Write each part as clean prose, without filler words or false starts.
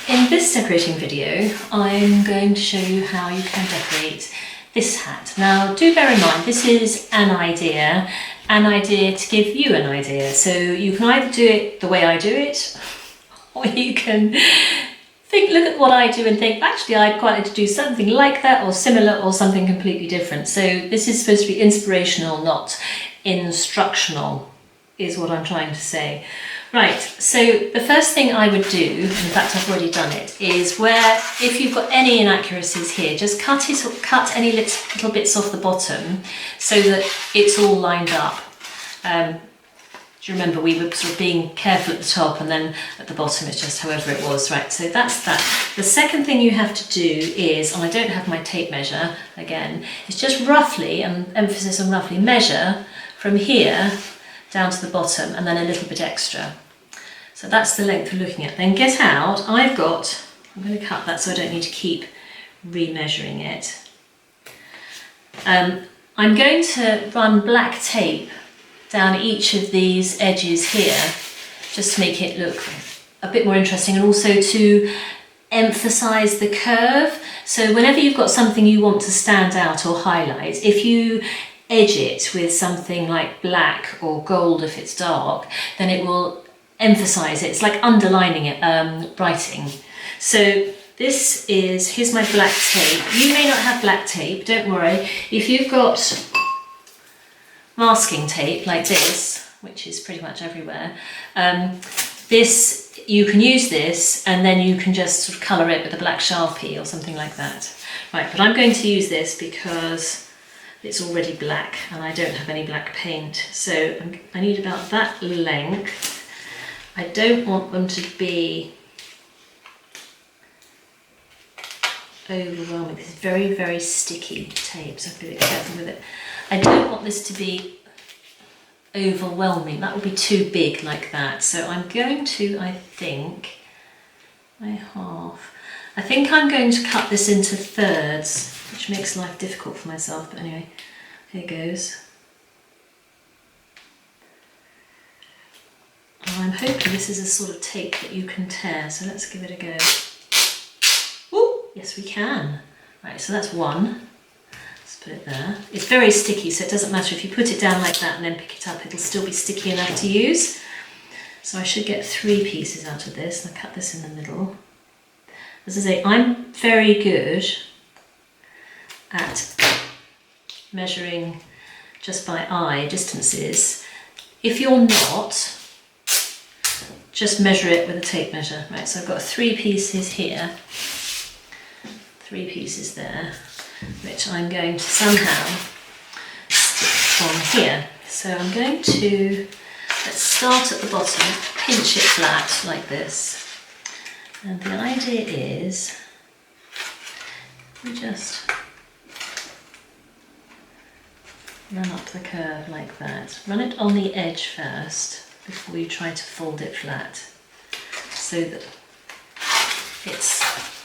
In this decorating video, I'm going to show you how you can decorate this hat. Now, do bear in mind, this is an idea to give you an idea. So you can either do it the way I do it, or you can look at what I do and think, actually, I'd quite like to do something like that or similar or something completely different. So this is supposed to be inspirational, not instructional, is what I'm trying to say. Right, so the first thing I would do, in fact I've already done it, is where if you've got any inaccuracies here, just cut any little bits off the bottom so that it's all lined up. Do you remember we were sort of being careful at the top and then at the bottom it's just however it was, right? So that's that. The second thing you have to do is, and I don't have my tape measure again, is just roughly, and emphasis on roughly, measure from here down to the bottom and then a little bit extra. So that's the length we're looking at. Then get out, I'm going to cut that so I don't need to keep re-measuring it. I'm going to run black tape down each of these edges here just to make it look a bit more interesting and also to emphasize the curve. So whenever you've got something you want to stand out or highlight, if you edge it with something like black or gold if it's dark, then it will emphasize it. It's like underlining it, writing. So here's my black tape. You may not have black tape, don't worry. If you've got masking tape like this, which is pretty much everywhere, you can use this and then you can just sort of colour it with a black Sharpie or something like that. Right, but I'm going to use this because it's already black and I don't have any black paint. So I need about that length. I don't want them to be overwhelming. This is very, very sticky tape, so I have to be a bit careful with it. I don't want this to be overwhelming. That would be too big like that. So I'm going to, I think I'm going to cut this into thirds, which makes life difficult for myself. But anyway, here goes. I'm hoping this is a sort of tape that you can tear, so let's give it a go. Oh, yes we can. Right, so that's one. Let's put it there. It's very sticky, so it doesn't matter if you put it down like that and then pick it up, it'll still be sticky enough to use. So I should get 3 pieces out of this. I'll cut this in the middle. As I say, I'm very good at measuring just by eye distances. If you're not, just measure it with a tape measure. Right, so I've got 3 pieces here, 3 pieces there, which I'm going to somehow stick on here. So I'm going to, let's start at the bottom, pinch it flat like this. And the idea is, we just run up the curve like that. Run it on the edge first before you try to fold it flat, so that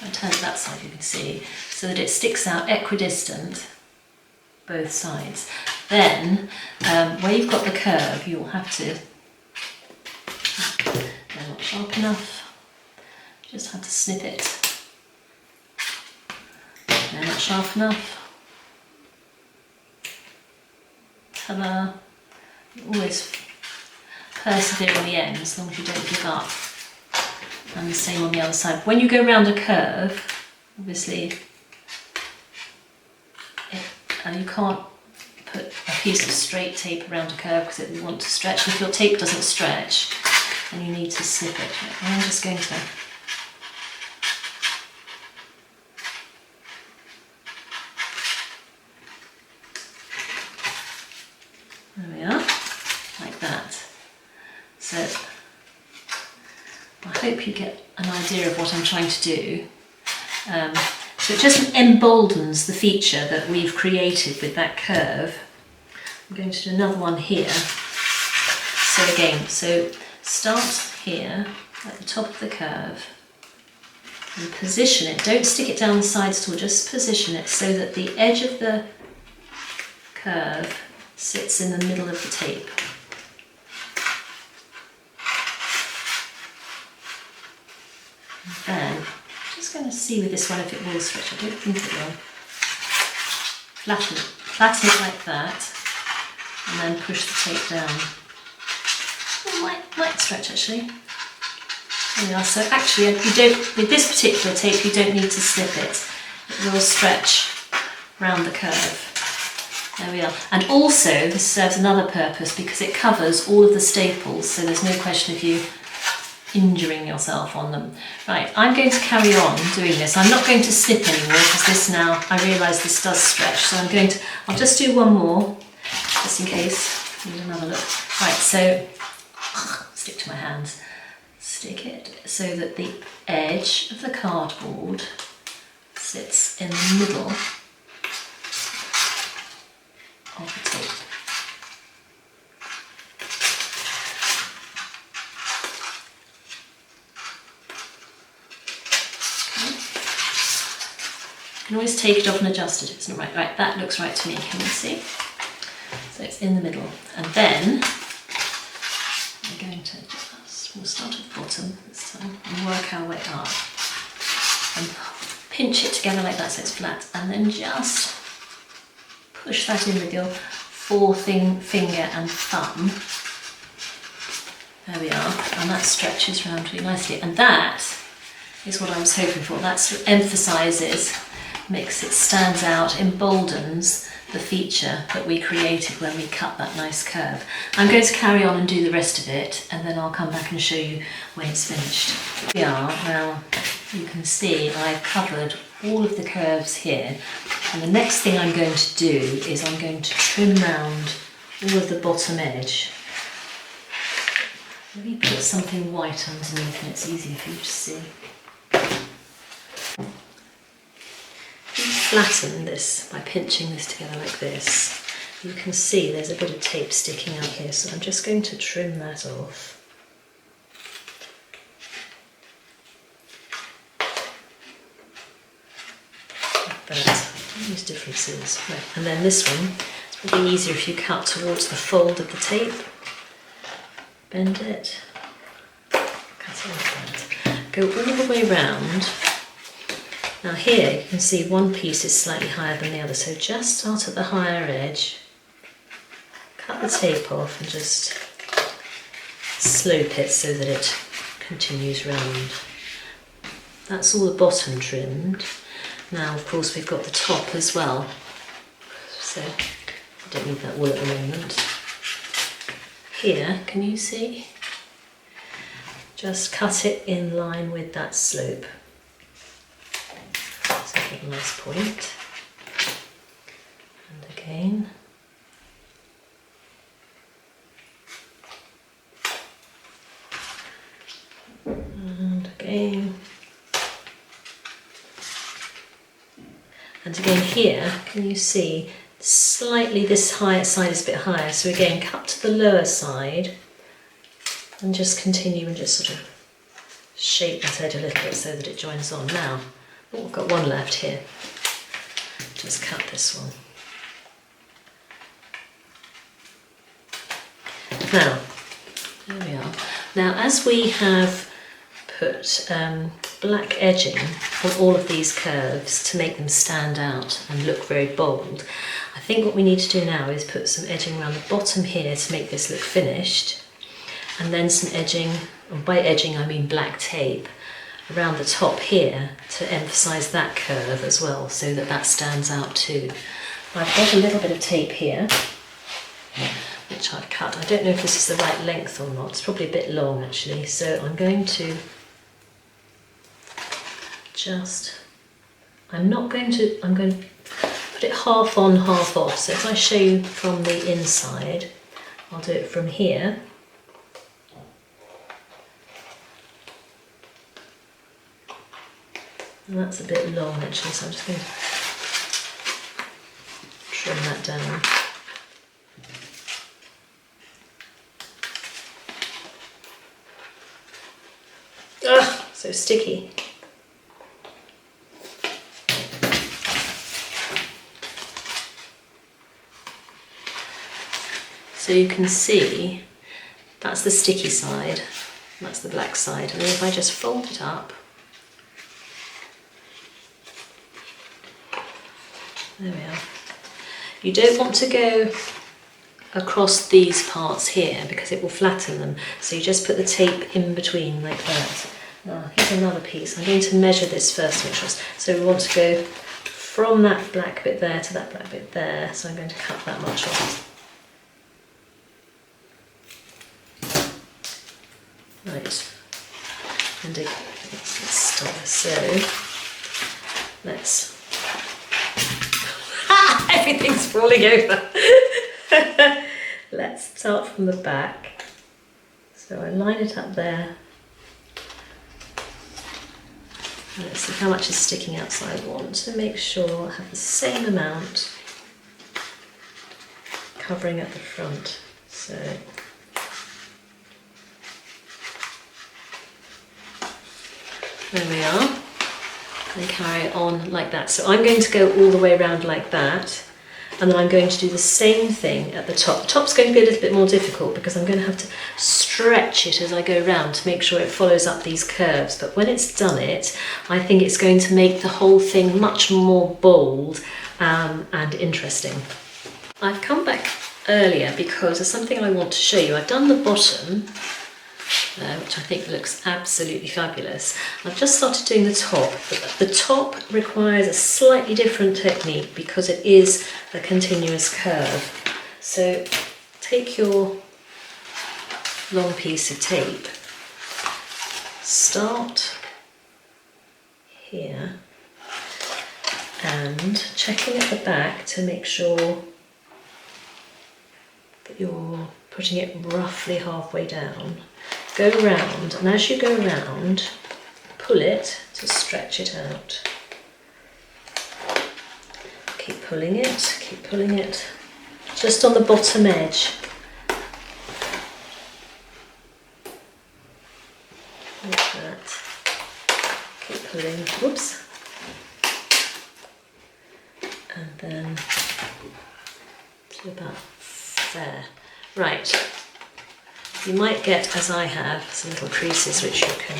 I'll turn it that side you can see, so that it sticks out equidistant both sides. Then where you've got the curve, you'll have to, they're not sharp enough, just have to snip it. They're not sharp enough. Ta-da! Always persevere in the end as long as you don't give up. And the same on the other side. When you go round a curve, obviously you can't put a piece of straight tape around a curve because it will want to stretch. If your tape doesn't stretch, then you need to snip it. I'm just going to there we are, like that. So I hope you get an idea of what I'm trying to do. So it just emboldens the feature that we've created with that curve. I'm going to do another one here. So again, so start here at the top of the curve and position it. Don't stick it down the sides at all, just position it so that the edge of the curve sits in the middle of the tape. then I'm just going to see with this one if it will stretch. I don't think it will. Flatten it like that, and then push the tape down. It might stretch actually. There we are. So actually, you don't, with this particular tape, you don't need to slip it. It will stretch around the curve. There we are. And also, this serves another purpose because it covers all of the staples, so there's no question of you injuring yourself on them. Right, I'm going to carry on doing this. I'm not going to snip anymore because this now, I realise this does stretch, so I'll just do one more, just in case. Need another look. Right, so, stick to my hands. Stick it so that the edge of the cardboard sits in the middle of the tape. You can always take it off and adjust it if it's not right. Right, that looks right to me, can you see? So it's in the middle. And then we're going to we'll start at the bottom this time and work our way up. And pinch it together like that so it's flat. And then just push that in with your finger and thumb. There we are. And that stretches around really nicely. And that is what I was hoping for. That sort of emphasises, makes it stands out, emboldens the feature that we created when we cut that nice curve. I'm going to carry on and do the rest of it, and then I'll come back and show you when it's finished. Here we are. Now you can see I've covered all of the curves here, and the next thing I'm going to do is I'm going to trim round all of the bottom edge. Maybe put something white underneath and it's easier for you to see. Flatten this by pinching this together like this. You can see there's a bit of tape sticking out here, so I'm just going to trim that off. Like that. These differences. Right. And then this one, it's probably easier if you cut towards the fold of the tape. Bend it. Cut it like that. Go all the way round. Now here you can see one piece is slightly higher than the other, so just start at the higher edge, cut the tape off and just slope it so that it continues round. That's all the bottom trimmed. Now of course we've got the top as well, so I don't need that wool at the moment. Here, can you see? Just cut it in line with that slope. A nice point. And again. And again. And again here, can you see slightly this higher side is a bit higher, so again cut to the lower side and just continue and just sort of shape that edge a little bit so that it joins on. Now, oh, I've got one left here. Just cut this one. Now, there we are. Now, as we have put black edging on all of these curves to make them stand out and look very bold, I think what we need to do now is put some edging around the bottom here to make this look finished, and then some edging, and by edging I mean black tape, around the top here to emphasise that curve as well, so that that stands out too. I've got a little bit of tape here, which I've cut. I don't know if this is the right length or not. It's probably a bit long actually, so I'm going to I'm going to put it half on, half off. So if I show you from the inside, I'll do it from here. And that's a bit long actually, so I'm just going to trim that down. Ugh, so sticky. So you can see that's the sticky side, that's the black side, and then if I just fold it up There we are. You don't want to go across these parts here because it will flatten them. So you just put the tape in between like that. Now here's another piece. I'm going to measure this first, so we want to go from that black bit there to that black bit there. So I'm going to cut that much off. Right. And let's start this. So let's. Everything's falling over. Let's start from the back. So I line it up there. And let's see how much is sticking out. So I want to make sure I have the same amount covering at the front. So there we are. And carry it on like that. So I'm going to go all the way around like that, and then I'm going to do the same thing at the top. The top's going to be a little bit more difficult because I'm going to have to stretch it as I go around to make sure it follows up these curves. But when it's done it, I think it's going to make the whole thing much more bold and interesting. I've come back earlier because there's something I want to show you. I've done the bottom, which I think looks absolutely fabulous. I've just started doing the top, but the top requires a slightly different technique because it is a continuous curve. So take your long piece of tape, start here and checking at the back to make sure that you're putting it roughly halfway down. Go round, and as you go round, pull it to stretch it out. Keep pulling it, just on the bottom edge. Like that. Keep pulling, whoops. And then to about there. Right. You might get, as I have, some little creases which you can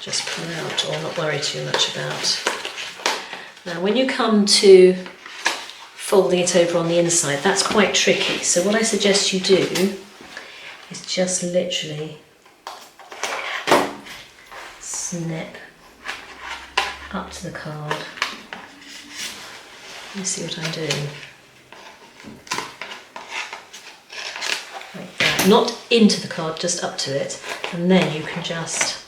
just pull out or not worry too much about. Now when you come to folding it over on the inside, that's quite tricky. So what I suggest you do is just literally snip up to the card. You see what I'm doing? Like that. Not into the card, just up to it, and then you can just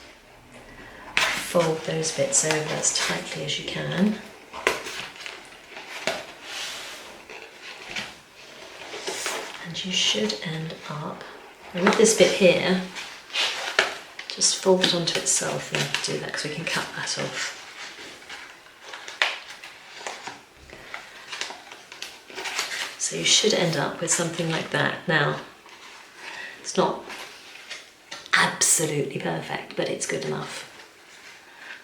fold those bits over as tightly as you can. And you should end up, and with this bit here, just fold it onto itself and do that because we can cut that off. So you should end up with something like that. Now, it's not absolutely perfect, but it's good enough.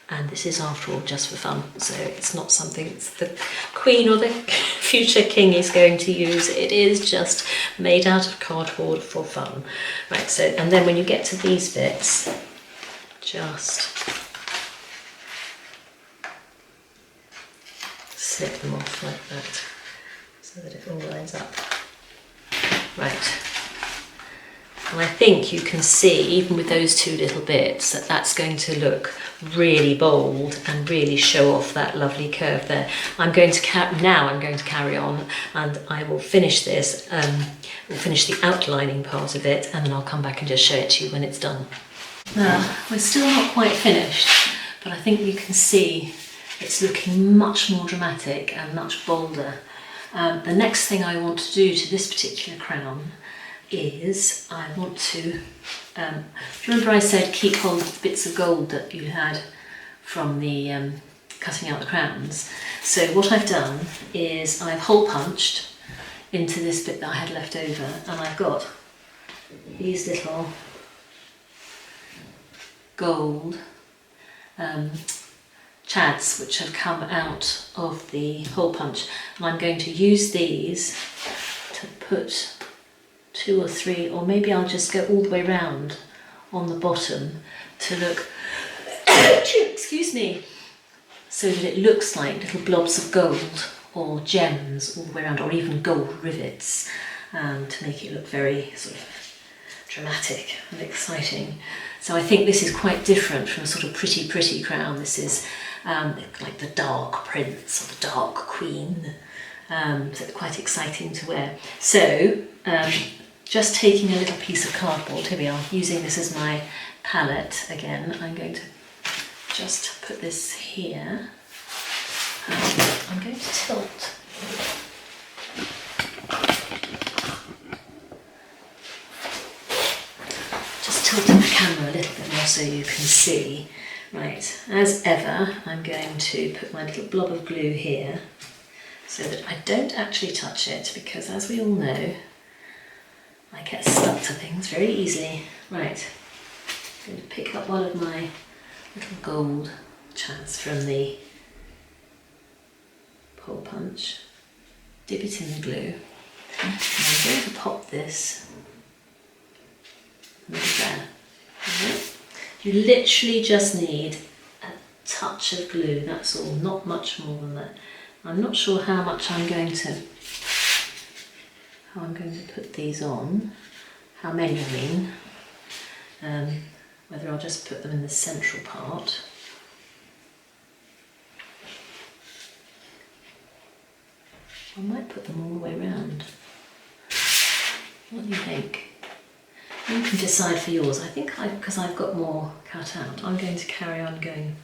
And this is, after all, just for fun. So it's not something the Queen or the future King is going to use. It is just made out of cardboard for fun. Right, so, and then when you get to these bits, just slip them off like that, so that it all lines up. Right. And I think you can see, even with those two little bits, that that's going to look really bold and really show off that lovely curve there. I'm going to carry on, and I will finish this. We'll finish the outlining part of it, and then I'll come back and just show it to you when it's done. Now, we're still not quite finished, but I think you can see it's looking much more dramatic and much bolder. The next thing I want to do to this particular crown is I want to, do you remember I said keep hold of the bits of gold that you had from the cutting out the crowns? So what I've done is I've hole punched into this bit that I had left over, and I've got these little gold chads which have come out of the hole punch, and I'm going to use these to put 2 or 3, or maybe I'll just go all the way round on the bottom to look, excuse me, so that it looks like little blobs of gold or gems all the way around, or even gold rivets, to make it look very sort of dramatic and exciting. So I think this is quite different from a sort of pretty crown. This is like the dark prince or the dark queen, so it's quite exciting to wear. So just taking a little piece of cardboard, here we are, using this as my palette again, I'm going to just put this here. I'm going to tilt. Just tilting the camera a little bit more so you can see. Right, as ever, I'm going to put my little blob of glue here so that I don't actually touch it, because as we all know, I get stuck to things very easily. Right, I'm going to pick up one of my little gold chads from the hole punch, dip it in the glue, and I'm going to pop this there. You literally just need a touch of glue, that's all, not much more than that. I'm not sure how much I'm going to put these on, how many I mean, whether I'll just put them in the central part. I might put them all the way around. What do you think? You can decide for yours. I think because I've got more cut out, I'm going to carry on going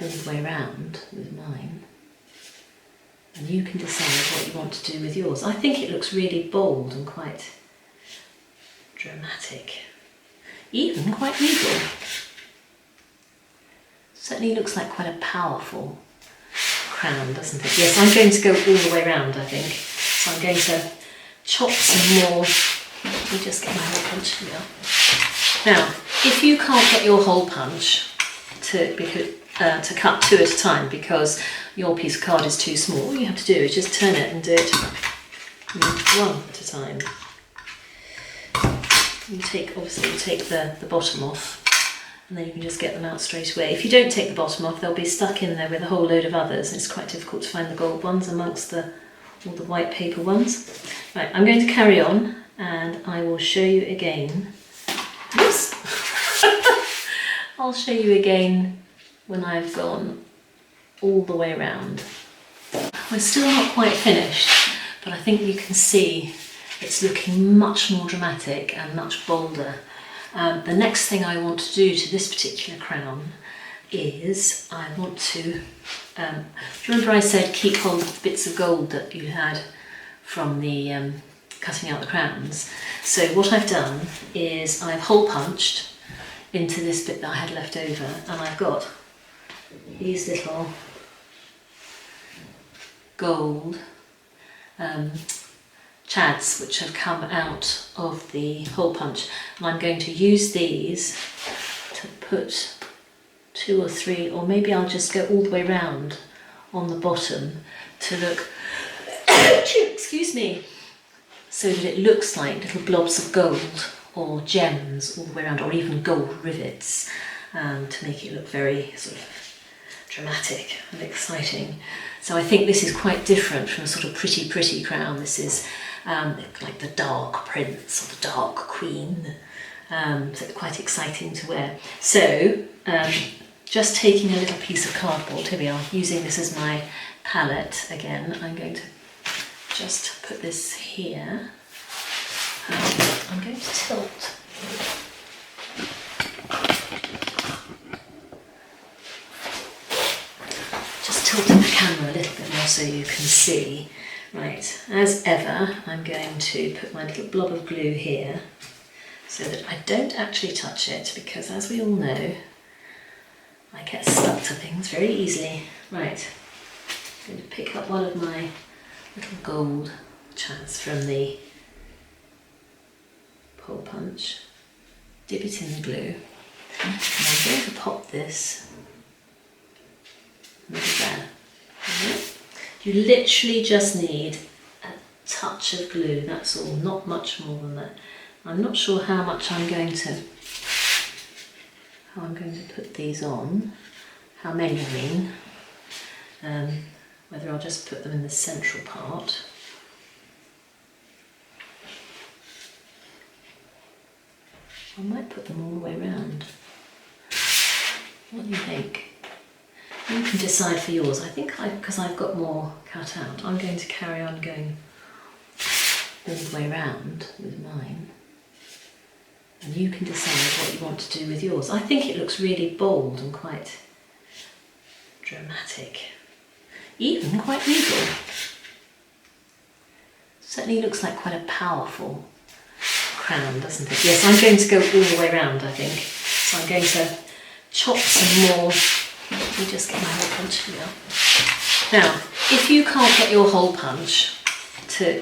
all the way around with mine. And you can decide what you want to do with yours. I think it looks really bold and quite dramatic, even quite regal. Certainly looks like quite a powerful crown, doesn't it? Yes, I'm going to go all the way around, I think. So I'm going to chop some more. Let me just get my hole punch here. Now, if you can't get your hole punch to cut two at a time because your piece of card is too small, all you have to do is just turn it and do it one at a time. You take the bottom off, and then you can just get them out straight away. If you don't take the bottom off, they'll be stuck in there with a whole load of others. It's quite difficult to find the gold ones amongst all the white paper ones. Right, I'm going to carry on, and I will show you again. Oops. I'll show you again when I've gone all the way around. We're still not quite finished, but I think you can see it's looking much more dramatic and much bolder. The next thing I want to do to this particular crown is I want to, do you remember I said keep hold of the bits of gold that you had from the cutting out the crowns? So what I've done is I've hole punched into this bit that I had left over, and I've got these little gold chads which have come out of the hole punch, and I'm going to use these to put 2 or 3, or maybe I'll just go all the way around on the bottom to look excuse me, so that it looks like little blobs of gold or gems all the way around, or even gold rivets, to make it look very sort of dramatic and exciting. So I think this is quite different from a sort of pretty crown. This is like the dark prince or the dark queen, so it's quite exciting to wear. So just taking a little piece of cardboard, here we are, using this as my palette again, I'm going to just put this here. I'm going to tilt. Just tilting the camera a little bit more so you can see. Right, as ever, I'm going to put my little blob of glue here so that I don't actually touch it, because as we all know, I get stuck to things very easily. Right, I'm going to pick up one of my little gold chads from the hole punch, dip it in the glue, and I'm going to pop this there. You literally just need a touch of glue, that's all, not much more than that. I'm not sure how much I'm going to put these on, how many I mean, whether I'll just put them in the central part. I might put them all the way around. What do you think? You can decide for yours. I think because I've got more cut out, I'm going to carry on going all the way around with mine. And you can decide what you want to do with yours. I think it looks really bold and quite dramatic. Even quite regal. Certainly looks like quite a powerful crown, doesn't it? Yes, I'm going to go all the way around, I think. So I'm going to chop some more. Let me just get my hole punch here. Now, if you can't get your hole punch to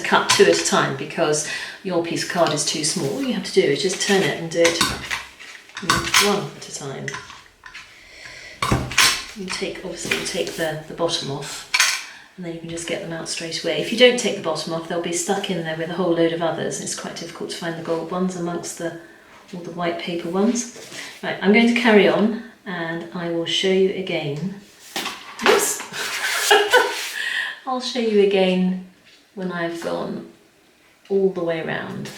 cut 2 at a time because your piece of card is too small, all you have to do is just turn it and do it 1 at a time. You take the bottom off, and then you can just get them out straight away. If you don't take the bottom off, they'll be stuck in there with a whole load of others. It's quite difficult to find the gold ones amongst all the white paper ones. Right, I'm going to carry on, and I will show you again. Oops! I'll show you again when I've gone all the way around.